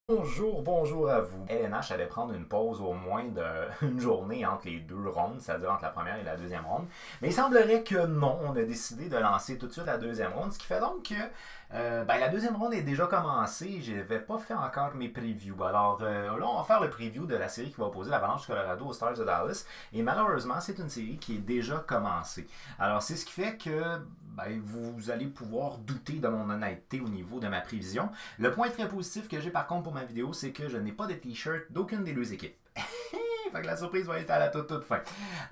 Bonjour à vous. LNH allait prendre une pause au moins d'une journée entre les deux rondes, c'est-à-dire entre la première et la deuxième ronde. Mais il semblerait que non, on a décidé de lancer tout de suite la deuxième ronde, ce qui fait donc que la deuxième ronde est déjà commencée. Je n'avais pas fait encore mes previews. Alors là, on va faire le preview de la série qui va opposer l'Avalanche du Colorado aux Stars de Dallas. Et malheureusement, c'est une série qui est déjà commencée. Alors c'est ce qui fait que vous allez pouvoir douter de mon honnêteté au niveau de ma prévision. Le point très positif que j'ai par contre pour ma vidéo, c'est que je n'ai pas de t-shirt d'aucune des deux équipes. Fait que la surprise va être à la toute fin.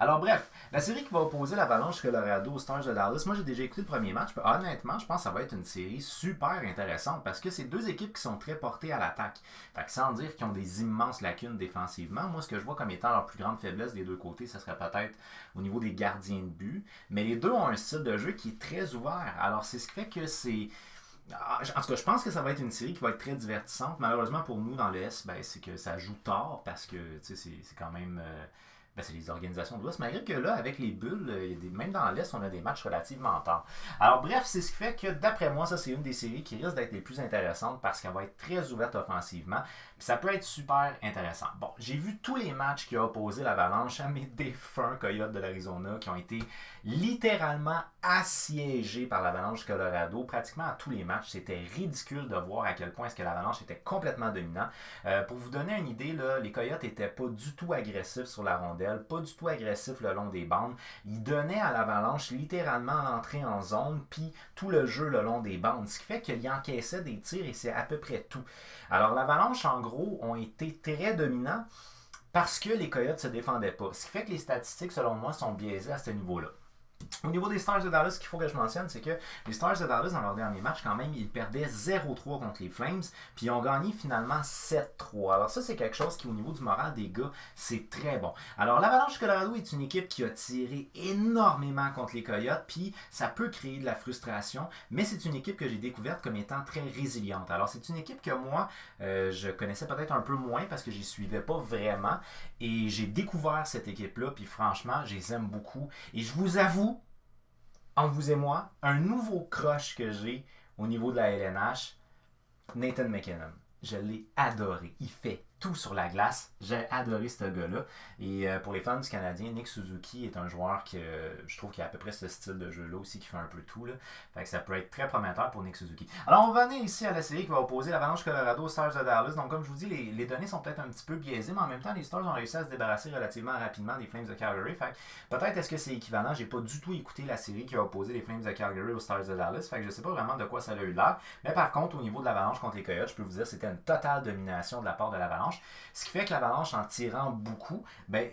Alors bref, la série qui va opposer l'Avalanche Colorado aux Stars de Dallas, moi j'ai déjà écouté le premier match. Honnêtement, je pense que ça va être une série super intéressante parce que c'est deux équipes qui sont très portées à l'attaque. Fait que sans dire qu'ils ont des immenses lacunes défensivement, moi ce que je vois comme étant leur plus grande faiblesse des deux côtés, ce serait peut-être au niveau des gardiens de but. Mais les deux ont un style de jeu qui est très ouvert. Alors c'est ce qui fait que c'est... En tout cas, je pense que ça va être une série qui va être très divertissante. Malheureusement pour nous dans l'Est, c'est que ça joue tard parce que c'est quand même. C'est les organisations de l'Ouest. Malgré que là, avec les bulles, même dans l'Est, on a des matchs relativement tard. Alors bref, c'est ce qui fait que d'après moi, ça c'est une des séries qui risque d'être les plus intéressantes parce qu'elle va être très ouverte offensivement. Puis ça peut être super intéressant. Bon, j'ai vu tous les matchs qui ont opposé l'Avalanche à mes défunts Coyotes de l'Arizona qui ont été littéralement assiégés par l'Avalanche Colorado. Pratiquement à tous les matchs, c'était ridicule de voir à quel point est-ce que l'Avalanche était complètement dominant. Pour vous donner une idée, là, les Coyotes n'étaient pas du tout agressifs sur la rondelle, pas du tout agressifs le long des bandes. Ils donnaient à l'Avalanche littéralement l'entrée en zone, puis tout le jeu le long des bandes, ce qui fait qu'ils encaissaient des tirs et c'est à peu près tout. Alors l'Avalanche, en gros, ont été très dominants parce que les Coyotes ne se défendaient pas. Ce qui fait que les statistiques, selon moi, sont biaisées à ce niveau-là. Au niveau des Stars de Dallas, ce qu'il faut que je mentionne, c'est que les Stars de Dallas, dans leur dernier match, quand même, ils perdaient 0-3 contre les Flames, puis ils ont gagné finalement 7-3. Alors ça, c'est quelque chose qui, au niveau du moral des gars, c'est très bon. Alors l'Avalanche Colorado est une équipe qui a tiré énormément contre les Coyotes, puis ça peut créer de la frustration, mais c'est une équipe que j'ai découverte comme étant très résiliente. Alors c'est une équipe que moi, je connaissais peut-être un peu moins parce que j'y suivais pas vraiment, et j'ai découvert cette équipe-là, puis franchement, je les aime beaucoup. Et je vous avoue, entre vous et moi, un nouveau crush que j'ai au niveau de la LNH, Nathan McKinnon. Je l'ai adoré. Il fait tout sur la glace. J'ai adoré ce gars-là. Et pour les fans du Canadien, Nick Suzuki est un joueur que je trouve qu'il a à peu près ce style de jeu-là aussi, qui fait un peu tout. Là. Fait que ça peut être très prometteur pour Nick Suzuki. Alors, on va venir ici à la série qui va opposer l'Avalanche Colorado aux Stars de Dallas. Donc, comme je vous dis, les données sont peut-être un petit peu biaisées, mais en même temps, les Stars ont réussi à se débarrasser relativement rapidement des Flames de Calgary. Fait que peut-être est-ce que c'est équivalent. J'ai pas du tout écouté la série qui a opposé les Flames de Calgary aux Stars de Dallas. Fait que je sais pas vraiment de quoi ça a eu l'air. Mais par contre, au niveau de l'Avalanche contre les Coyotes, je peux vous dire que c'était une totale domination de la part de l'Avalanche. Ce qui fait que l'Avalanche, en tirant beaucoup,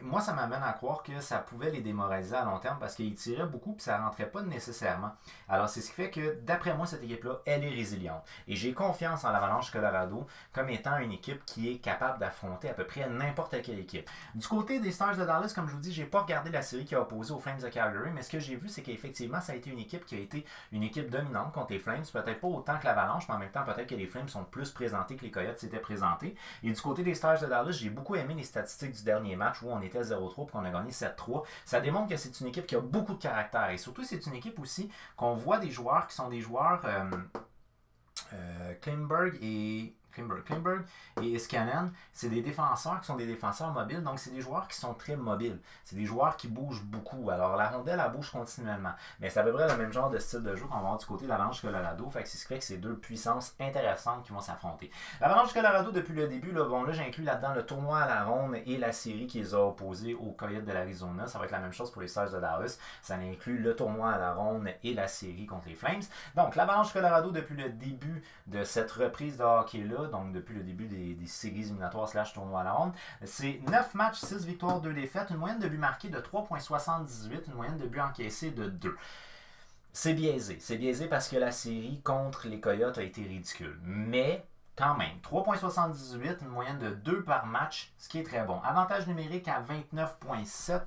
moi, ça m'amène à croire que ça pouvait les démoraliser à long terme parce qu'ils tiraient beaucoup et ça ne rentrait pas nécessairement. Alors, c'est ce qui fait que, d'après moi, cette équipe-là, elle est résiliente. Et j'ai confiance en l'Avalanche Colorado comme étant une équipe qui est capable d'affronter à peu près n'importe quelle équipe. Du côté des Stars de Dallas, comme je vous dis, j'ai pas regardé la série qui a opposé aux Flames de Calgary, mais ce que j'ai vu, c'est qu'effectivement, ça a été une équipe qui a été une équipe dominante contre les Flames. Peut-être pas autant que l'Avalanche, mais en même temps, peut-être que les Flames sont plus présentés que les Coyotes s'étaient présentés. Et du côté des Stars de Dallas, j'ai beaucoup aimé les statistiques du dernier match où on était 0-3 et qu'on a gagné 7-3. Ça démontre que c'est une équipe qui a beaucoup de caractère. Et surtout, c'est une équipe aussi qu'on voit des joueurs qui sont des joueurs Klingberg et Scannon, c'est des défenseurs qui sont des défenseurs mobiles, donc c'est des joueurs qui sont très mobiles. C'est des joueurs qui bougent beaucoup. Alors la rondelle, elle bouge continuellement. Mais c'est à peu près le même genre de style de jeu qu'on va avoir du côté de l'Avalanche Colorado. Fait que c'est ce qui fait que c'est deux puissances intéressantes qui vont s'affronter. L'Avalanche Colorado, depuis le début, là j'inclus là-dedans le tournoi à la ronde et la série qui les a opposés aux Coyotes de l'Arizona. Ça va être la même chose pour les Stars de Dallas. Ça inclut le tournoi à la ronde et la série contre les Flames. Donc l'Avalanche Colorado, depuis le début de cette reprise de hockey-là, donc depuis le début des séries éliminatoires / tournoi à la ronde, c'est 9 matchs, 6 victoires, 2 défaites, une moyenne de buts marqués de 3,78, une moyenne de buts encaissés de 2. C'est biaisé. C'est biaisé parce que la série contre les Coyotes a été ridicule. Mais quand même, 3,78, une moyenne de 2 par match, ce qui est très bon. Avantage numérique à 29,7.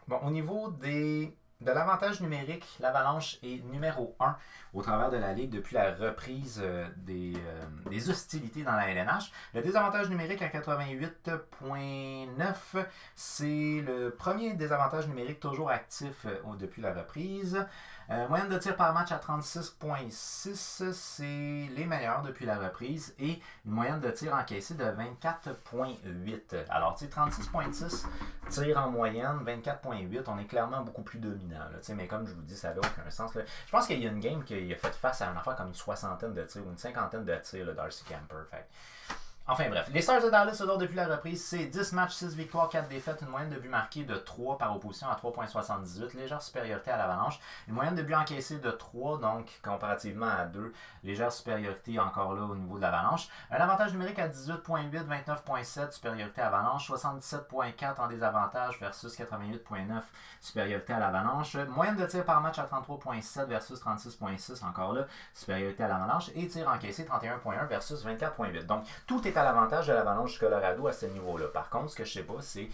Au niveau de l'avantage numérique, l'Avalanche est numéro 1 au travers de la Ligue depuis la reprise des hostilités dans la LNH. Le désavantage numérique à 88,9, c'est le premier désavantage numérique toujours actif depuis la reprise. Moyenne de tir par match à 36,6, c'est les meilleurs depuis la reprise. Et une moyenne de tir encaissée de 24,8. Alors, tu sais, 36,6 tirs en moyenne, 24,8, on est clairement beaucoup plus dominant. Là, mais comme je vous dis, ça n'avait aucun sens. Là. Je pense qu'il y a une game qui a fait face à une affaire comme une soixantaine de tirs ou une cinquantaine de tirs, le Darcy Camper. Fait. Enfin bref, les Stars de Dallas, eux autres, depuis la reprise, c'est 10 matchs, 6 victoires, 4 défaites, une moyenne de buts marqués de 3 par opposition à 3,78, légère supériorité à l'Avalanche, une moyenne de buts encaissés de 3, donc comparativement à 2, légère supériorité encore là au niveau de l'Avalanche, un avantage numérique à 18,8, 29,7, supériorité à l'Avalanche, 77,4 en désavantage versus 88,9, supériorité à l'Avalanche, moyenne de tir par match à 33,7 versus 36,6, encore là, supériorité à l'Avalanche, et tir encaissé 31,1 versus 24,8. Donc, tout est à l'avantage de l'Avalanche du Colorado à ce niveau-là. Par contre, ce que je sais pas, c'est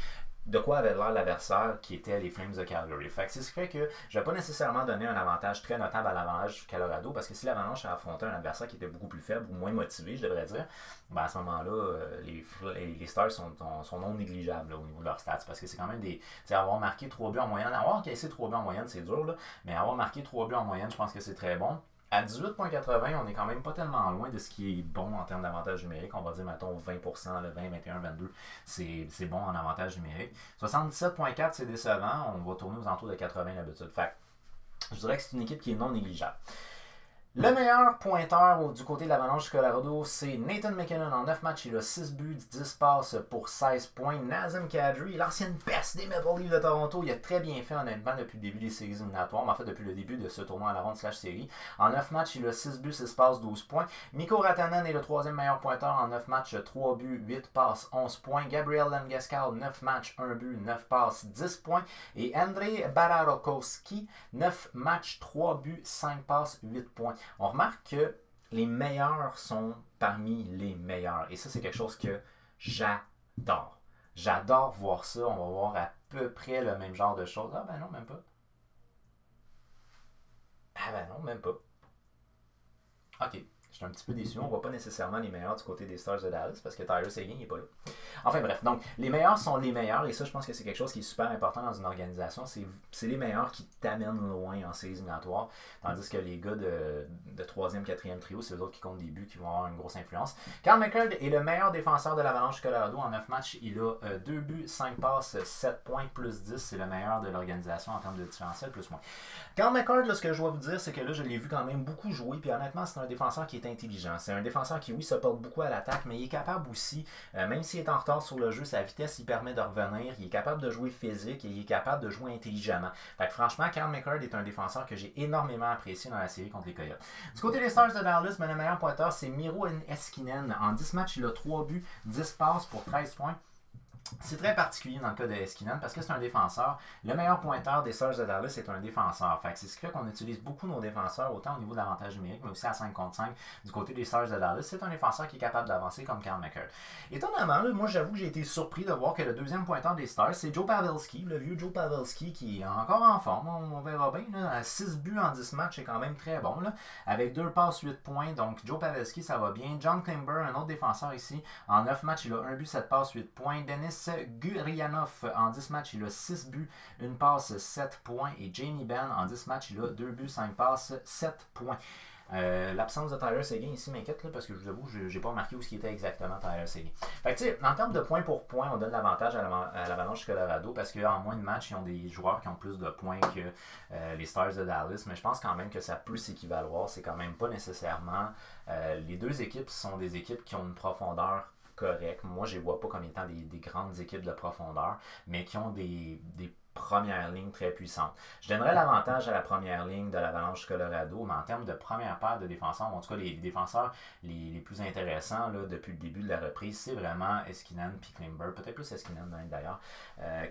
de quoi avait l'air l'adversaire qui était les Flames de Calgary. Fait que c'est ce qui fait que je ne vais pas nécessairement donner un avantage très notable à l'Avalanche du Colorado, parce que si l'Avalanche a affronté un adversaire qui était beaucoup plus faible ou moins motivé, je devrais dire, ben à ce moment-là, les Stars sont non négligeables là, au niveau de leurs stats, parce que c'est quand même des... Avoir marqué 3 buts en moyenne, avoir encaissé 3 buts en moyenne, c'est dur, là, mais avoir marqué 3 buts en moyenne, je pense que c'est très bon. À 18,80, on n'est quand même pas tellement loin de ce qui est bon en termes d'avantage numérique. On va dire, mettons, 20%, le 20, 21, 22, c'est bon en avantage numérique. 77,4, c'est décevant. On va tourner aux alentours de 80 d'habitude. Fait je dirais que c'est une équipe qui est non négligeable. Le meilleur pointeur du côté de l'Avalanche du Colorado, c'est Nathan MacKinnon. En 9 matchs, il a 6 buts, 10 passes pour 16 points. Nazem Kadri, l'ancienne peste des Maple Leafs de Toronto, il a très bien fait honnêtement depuis le début des séries éliminatoires, mais en fait depuis le début de ce tournoi à la ronde /série. En 9 matchs, il a 6 buts, 6 passes, 12 points. Mikko Rantanen est le troisième meilleur pointeur en 9 matchs, 3 buts, 8 passes, 11 points. Gabriel Landeskog, 9 matchs, 1 but, 9 passes, 10 points. Et Andrei Bararokovski, 9 matchs, 3 buts, 5 passes, 8 points. On remarque que les meilleurs sont parmi les meilleurs. Et ça, c'est quelque chose que j'adore. J'adore voir ça. On va voir à peu près le même genre de choses. Ah ben non, même pas. Ah ben non, même pas. OK. Je suis un petit peu déçu. On ne voit pas nécessairement les meilleurs du côté des Stars de Dallas parce que Tyler Seguin n'est pas là. Enfin bref, donc les meilleurs sont les meilleurs et ça, je pense que c'est quelque chose qui est super important dans une organisation. C'est les meilleurs qui t'amènent loin en séries éliminatoires, tandis que les gars de 3e, 4e trio, c'est eux autres qui comptent des buts qui vont avoir une grosse influence. Carl McCurd est le meilleur défenseur de l'Avalanche du Colorado. En 9 matchs, il a 2 buts, 5 passes, 7 points, plus 10. C'est le meilleur de l'organisation en termes de différentiel, plus moins. Carl McCurd, là, ce que je dois vous dire, c'est que là, je l'ai vu quand même beaucoup jouer, puis honnêtement, c'est un défenseur qui est intelligent. C'est un défenseur qui, oui, se porte beaucoup à l'attaque, mais il est capable aussi, même s'il est en retard sur le jeu, sa vitesse, il permet de revenir. Il est capable de jouer physique et il est capable de jouer intelligemment. Fait que franchement, Carl McCurd est un défenseur que j'ai énormément apprécié dans la série contre les Coyotes. Du côté des Stars de Dallas, le meilleur pointeur, c'est Miro Heiskanen. En 10 matchs, il a 3 buts, 10 passes pour 13 points. C'est très particulier dans le cas de Heiskanen parce que c'est un défenseur. Le meilleur pointeur des Stars de Dallas est un défenseur. Fait que c'est ce qui fait qu'on utilise beaucoup nos défenseurs, autant au niveau de l'avantage numérique, mais aussi à 5 contre 5 du côté des Stars de Dallas. C'est un défenseur qui est capable d'avancer comme Carl McCurd. Étonnamment, là, moi j'avoue que j'ai été surpris de voir que le deuxième pointeur des Stars, c'est Joe Pavelski, le vieux Joe Pavelski qui est encore en forme. On verra bien. Là. 6 buts en 10 matchs, c'est quand même très bon. Là. Avec 2 passes, 8 points. Donc Joe Pavelski, ça va bien. John Klingberg, un autre défenseur ici. En 9 matchs, il a 1 but, 7 passes, 8 points. Denis Gurianov, en 10 matchs, il a 6 buts, 1 passe, 7 points. Et Jamie Benn, en 10 matchs, il a 2 buts, 5 passes, 7 points. L'absence de Tyler Seguin ici m'inquiète parce que je vous avoue, je n'ai pas remarqué où était exactement Tyler Seguin. Fait que tu sais, en termes de points pour points, on donne l'avantage à l'Avalanche du Colorado parce qu'en moins de matchs, ils ont des joueurs qui ont plus de points que les Stars de Dallas, mais je pense quand même que ça peut s'équivaloir. C'est quand même pas nécessairement. Les deux équipes sont des équipes qui ont une profondeur correcte. Moi, je les vois pas comme étant des grandes équipes de profondeur, mais qui ont des première ligne très puissante. Je donnerais l'avantage à la première ligne de l'Avalanche du Colorado, mais en termes de première paire de défenseurs, en tout cas les défenseurs les plus intéressants là, depuis le début de la reprise, c'est vraiment Heiskanen et Klingberg, peut-être plus Heiskanen d'ailleurs.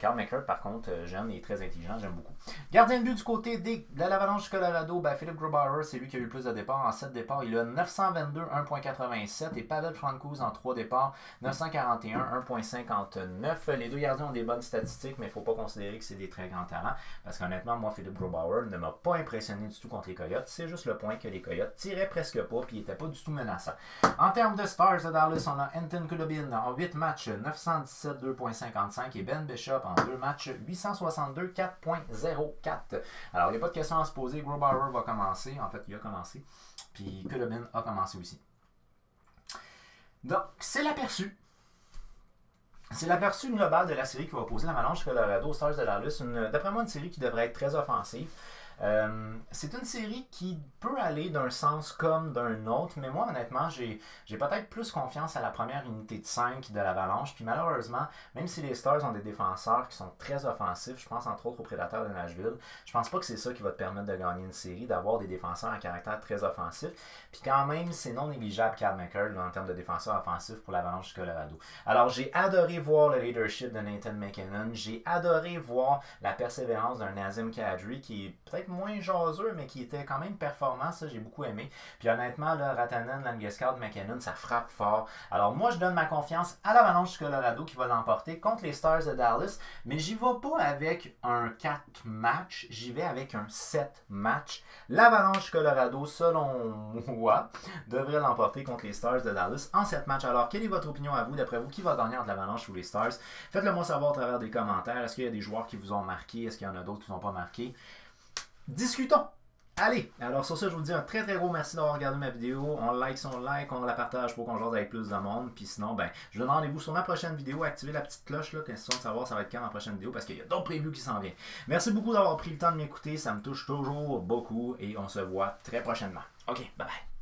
Carl McCurd, par contre, jeune et très intelligent, j'aime beaucoup. Gardien de but du côté de l'Avalanche du Colorado, Philippe Grubauer, c'est lui qui a eu le plus de départs. En 7 départs, il a 922, 1.87 et Pavel Francouz en 3 départs, 941, 1.59. Les deux gardiens ont des bonnes statistiques, mais il ne faut pas considérer que c'est c'est des très grands talents. Parce qu'honnêtement, moi, Philip Grobauer ne m'a pas impressionné du tout contre les Coyotes. C'est juste le point que les Coyotes tiraient presque pas puis n'étaient pas du tout menaçants. En termes de Stars de Dallas, on a Anton Khudobin en 8 matchs, 917, 2.55 et Ben Bishop en 2 matchs, 862, 4.04. Alors, il n'y a pas de question à se poser. Grobauer va commencer. En fait, il a commencé. Puis Khudobin a commencé aussi. Donc, c'est l'aperçu. C'est l'aperçu global de la série qui va opposer l'Avalanche Colorado aux Stars de Dallas. D'après moi, une série qui devrait être très offensive. C'est une série qui peut aller d'un sens comme d'un autre, mais moi honnêtement j'ai peut-être plus confiance à la première unité de 5 de l'Avalanche, puis malheureusement, même si les Stars ont des défenseurs qui sont très offensifs, je pense entre autres aux Prédateurs de Nashville, je pense pas que c'est ça qui va te permettre de gagner une série, d'avoir des défenseurs à caractère très offensif, puis quand même c'est non négligeable Cal McCarr en termes de défenseurs offensifs pour l'Avalanche du Colorado. Alors j'ai adoré voir le leadership de Nathan MacKinnon, j'ai adoré voir la persévérance d'un Nazem Kadri qui est peut-être moins jaseux, mais qui était quand même performant, ça j'ai beaucoup aimé. Puis honnêtement, là, Rantanen, Landeskog, MacKinnon, ça frappe fort. Alors moi, je donne ma confiance à l'Avalanche du Colorado qui va l'emporter contre les Stars de Dallas, mais j'y vais pas avec un 4 matchs, j'y vais avec un 7 matchs. L'Avalanche du Colorado, selon moi, devrait l'emporter contre les Stars de Dallas en 7 matchs. Alors, quelle est votre opinion à vous? D'après vous, qui va gagner entre l'Avalanche ou les Stars? Faites-le moi savoir à travers des commentaires. Est-ce qu'il y a des joueurs qui vous ont marqué? Est-ce qu'il y en a d'autres qui ne vous ont pas marqué? Discutons! Allez! Alors sur ça, je vous dis un très très gros merci d'avoir regardé ma vidéo. On like si on like, on la partage pour qu'on jase avec plus de monde. Puis sinon, ben, je vous donne rendez-vous sur ma prochaine vidéo. Activez la petite cloche là, question de savoir ça va être quand ma prochaine vidéo parce qu'il y a d'autres previews qui s'en viennent. Merci beaucoup d'avoir pris le temps de m'écouter. Ça me touche toujours beaucoup et on se voit très prochainement. Ok, bye bye!